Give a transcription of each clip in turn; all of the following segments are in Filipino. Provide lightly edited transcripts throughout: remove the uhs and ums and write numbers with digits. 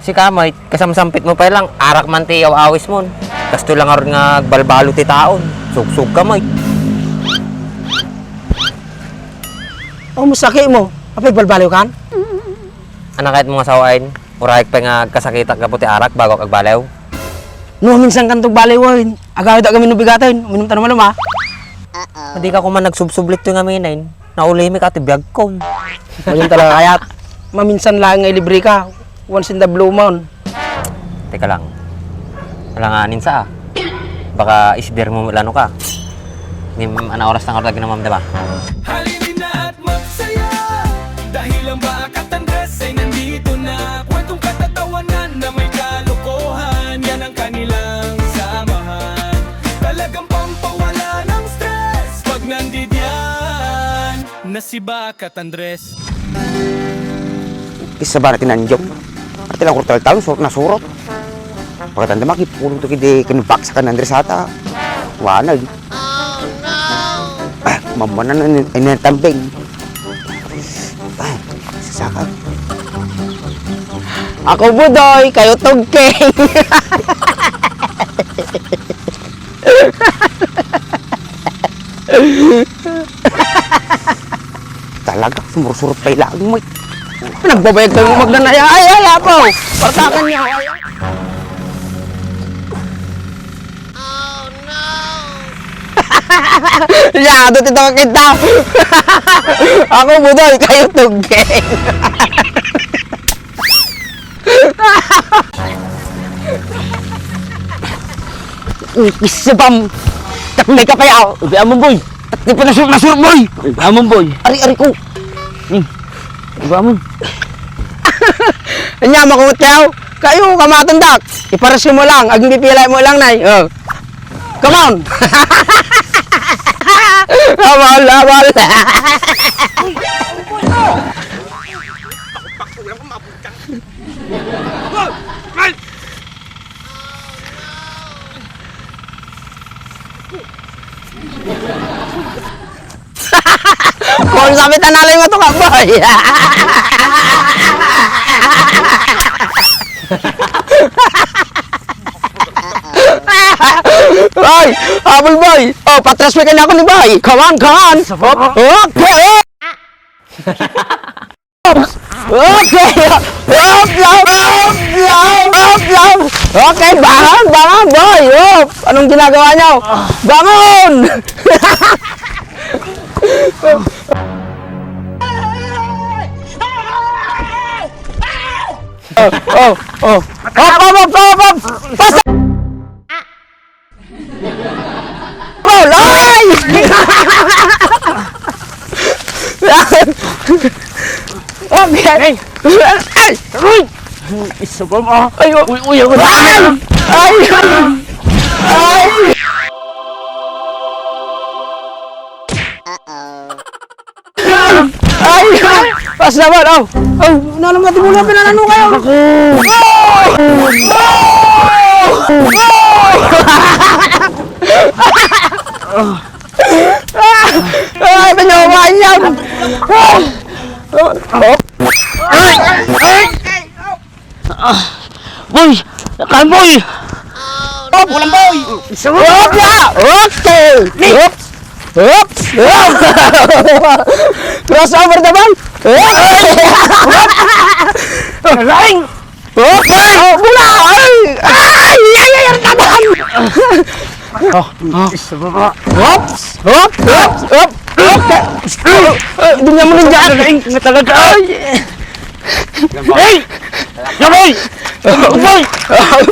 Si Kamay, kasamsampit mo pa lang, arak man ti awis mo. Kasto lang aron nga balbalo ti taon. Sugsug Kamay. Musaki mo. Apay balbaliw kan? Anak kahit mga sawain, urahik pa nga kasakita ka puti arak bago kagbalaw. No, minsan kantog baliwoy. Agawid kami nubigatin. Uminom tanong malum ha. Hindi ka ko man nagsubsublit to nga minayin. Naulimi ka ti biyag ko. Ayun talaga kayat. Maminsan lang nga libre ka. Once in the blue moon. Teka lang. Malanganin sa baka isbir mo lano ka. Hindi ana oras ng ordag na mam, diba? Halinin na at magsaya dahil ang Bakat Andres ay nandito na. Kwentong katatawanan na may kalokohan, yan ang kanilang samahan. Talagang pampawala ng stress pag nandidyan na si Bakat Andres. Isa ba natin nandiyo? At ilang kurtal taon, surot na surot. Pagkatanda makipulong to kidi kinubak sa kanandres ata. Wanag. Oh no! Mamanan ay natambing. Ay, sasakal. Ako budoy, kayo tugking. Talaga, sumursurot pa ilang mo. Nagbabayag kayo magnanaya. Ay, apo! Partakan niyo. Oh no! Yado tito kita. Ako budoy, kayo tugking. Isabam! Takmay ka pa yaw! Ubi amon boy! Takti pa nasurot boy! Ubi amon boy! Ari ko! Ubi amon! Anya makutew. Kayo kamatandak. Iparasyo mo lang, aging pipilay mo lang nay. Oh. Come on. Abal, abal. Kung sabi tanalay mo to ka boy. Boy, habol boy. Oh, patras mo ka na ako ni boy. Come on, come on. Okay. Okay. Okay, bangon, bangon boy. Oh, anong ginagawa niyo? Bangon. Oh. Hop. Pasa! Roll! Ay! Okay. Ay! Uy! Isa ba mo? Ay! Uy! Ay! Ay! Pas naman, oh! Oh! Nalam natin muna, pinanano kayo! Ay! Panyawaan yan! Boy! Nakaan boy! Hop! Walang boy! Hop na! Okay! Oops! Oops! Crossover naman! Laing! Okay! Oh, mula! Ay! Ang tabahan! Isa ba ba? Oops! Okay! Dunya mo nun dyan! Laing! Talaga! Ay! Hey! Ya boy! Boy! Ay!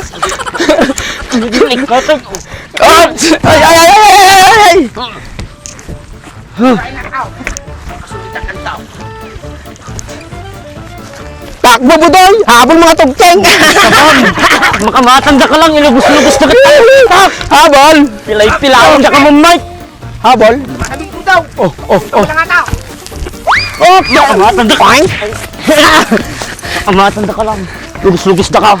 Takbo budoy! Habol mga tugteng! Makamatanda ka lang, ilubos-lubos na kita! Habol! Pilay-pilawan ka mo, Mike! Habol! Oh! Oh! Makamatanda ka! Makamatanda ka lang, lubos-lubos na ka!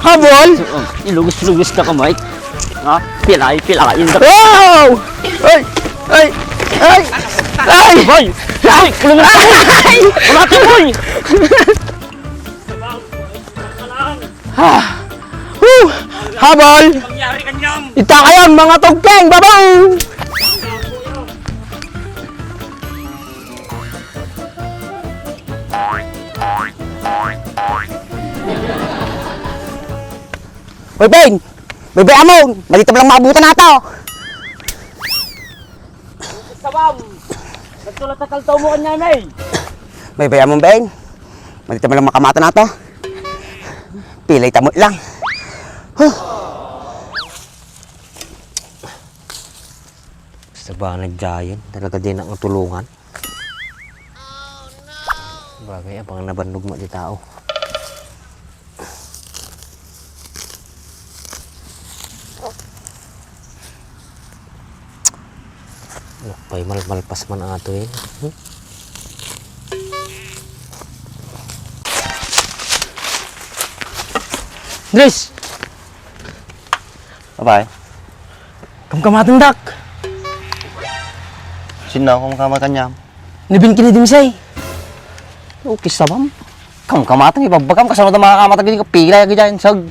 Habol! Ilubos-lubos na ka, Mike! Ha? Pilay-pilawan ka! Wow! Ay! Ay! Ay! Boy! Ay! Kulungan ka, boy! Ay! Wala ka, boy! Habol! Nangyari kanyang! Ita kayon mga tugkeng! Babaw! Hoy, Ben! Bebe amon! Malito lang maabutan na ito! Sabam! Nagsulat sa kaltaw mo kanya, may! Bebe amon, Ben! Malito lang makamata na ito! Pilay tamot lang! Sa ba nag-giant? Talaga din ang tulungan. Bagay, abang nabandog mo di tao. Pay malpas man ang ato eh. Dres! Abay, Kamkamatang dak! sino ako makamatan niya? Nibin kinidimisay! Okay, sabam. Kamatang ibabagam, kasunod ang makakamatang gini ka pila yung ganyan, sag.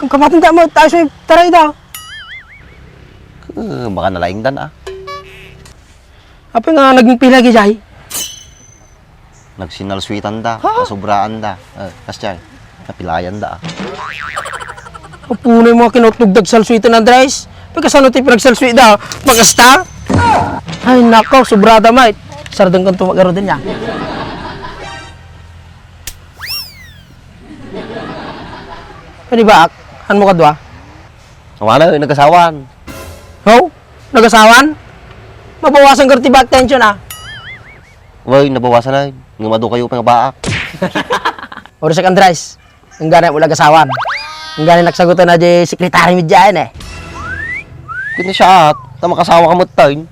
Kamkamatang dak mo! Tayo sa'yo! Taray daw! Baka nalaing dan ah. Apa nga naging pila gijay? Nagsinalswitan da, kasubraan da. Kasya, napilayan da ah. Puno yung mga kinutugdag salsuitan ng Andres. Pagkasano tayo pinagsalsuit daw, magkasta? Ay nakaw, sobrada mate. Sardang kang tumagaro din niya. Ano ba? Ano mo kadwa? Wala, nagkasawan. Ho? Nagasawan? Mabawasan ka back tension ah. Uy, nabawasan na. Ngumado kayo pang baak. Oro sa Andres. Ang gana mo nagasawan. Ang gana nagsagutan na di sekretary mi dyan eh. Kini siya at, makasawa ka mo tayo.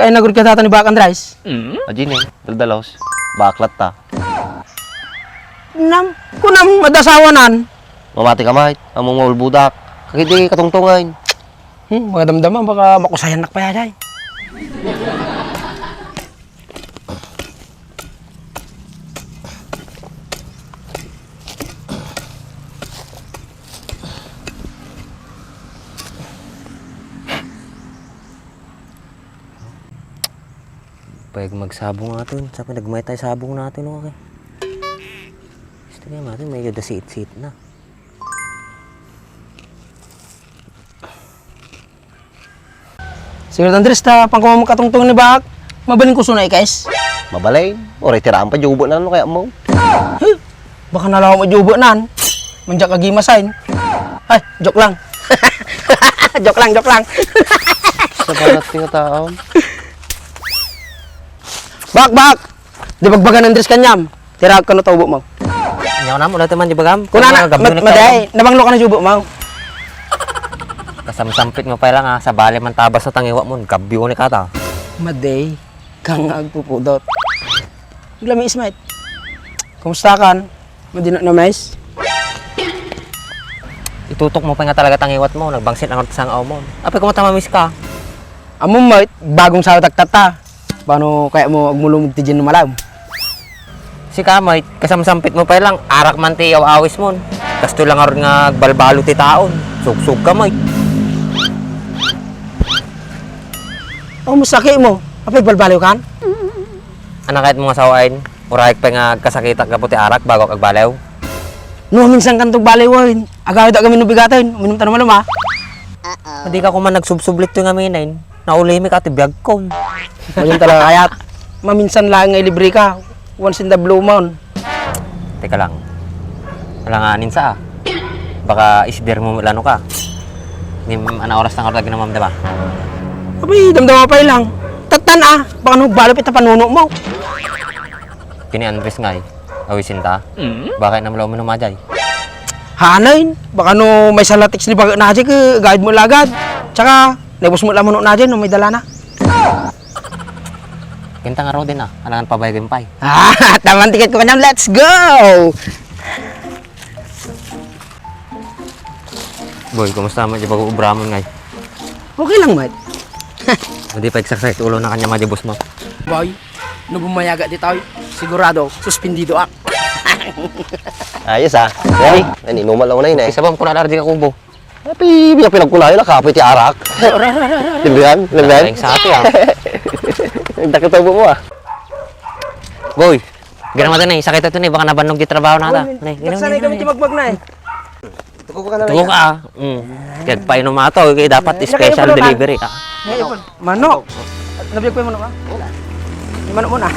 Ay nagod ka tata ni Bak Andres. Ajin eh, daldalos. Baklat ta. Kunam madasawanan. Mamati ka mahit, among maulbudak. Kakiti katungtungan. Mga damdaman baka makusayan nak pa yaday. Pag magsabong natin, sabi nagmay tayo sabong natin, okay? Gusto niya natin, medyo dasit-sit na. Siguro Andres ta pangkumam katungtong ni Bak. Mabaling ko sunay guys. Mabalay, o retiraan pa jubo na ano kaya mo. Baka nalaw mo jubo nan. Manjak agi masain. Ay, joke lang. joke lang. Sa balat tinataon. Bak. Di bagbagan Andres kanyam. Tira ka no tubo mo. Nyaw na mo, dati man di bagam. Kuna na, maday, nabanglo ka na jubo mo. Kasamsampit mo pa lang ha, sa bali man tabas sa tangiwa mo, gabyo ni kata. Maday, kang agpupudot. Glami ismait. Kumusta kan? Madina na mais? Itutok mo pa nga talaga tangiwat mo, nagbangsit ang sang aw mo. Apay kung matamamis ka. Amo mait, bagong sayo tagtata. Paano kaya mo agmulong tijin no malam? Si kamay, kasamsampit mo pa lang, arak man tiyaw awis mo. Kasto lang aron nga balbalo ti taon. Sugsug kamay. Oh, musaki mo. Apay balbaliw kan? Anak kahit mga sawain, urayik pa nga kasakita ka puti arak bago kagbalew. No, minsan kantog baliwin. Agawid kami nubigatin. Uminom tanong malam ha. Hindi ka kuman nagsubsublit yung aminain. Naulimi ka ti biyag ko. Ayun talaga kayat. Maminsan lang nga libre ka. Once in the blue moon. Teka lang. Alanganin sa baka isder mo lano ka. Ni ana oras tang ordag na ma'am, diba? Abay, damdama pa lang. Tatan ah. Baka nung balap ita panuno mo. Kini Andres ngay. Awisin ta. Bakit na malaw mo numajay? Hanain. Baka no may salatiks ni baga na ka guide mo lagad. Tsaka, nebos mo lamon na dyan no may dala na. Kinta nga raw din alangan pa ba yung pay? Ah, tamang tiket ko kanyang. Let's go! Boy, kumusta mo di pag-ubramon ngay? Okay lang, mate. Hindi pa exercise ulo na kanya madibos mo. Boy, no bumayaga di tayo, sigurado, suspendido ak. Ayos ah. Ay, inuman lang ko na yun eh. Isa ba ang kunalar di ka kubo? Tapi, pinagkunayo na kapit yung arak. Libihan? Libihan? Ang sa ati ah. Nakitabo mo ah. Boy, gana mata na sakit ito ni baka nabanog di trabaho na ata. Sanay kami timagmag na eh. Tuko ka na Tugo ka. Kaya painom ato, kaya dapat special delivery ka. Manok. Nabiyag ko yung manok ah? Yung manok muna.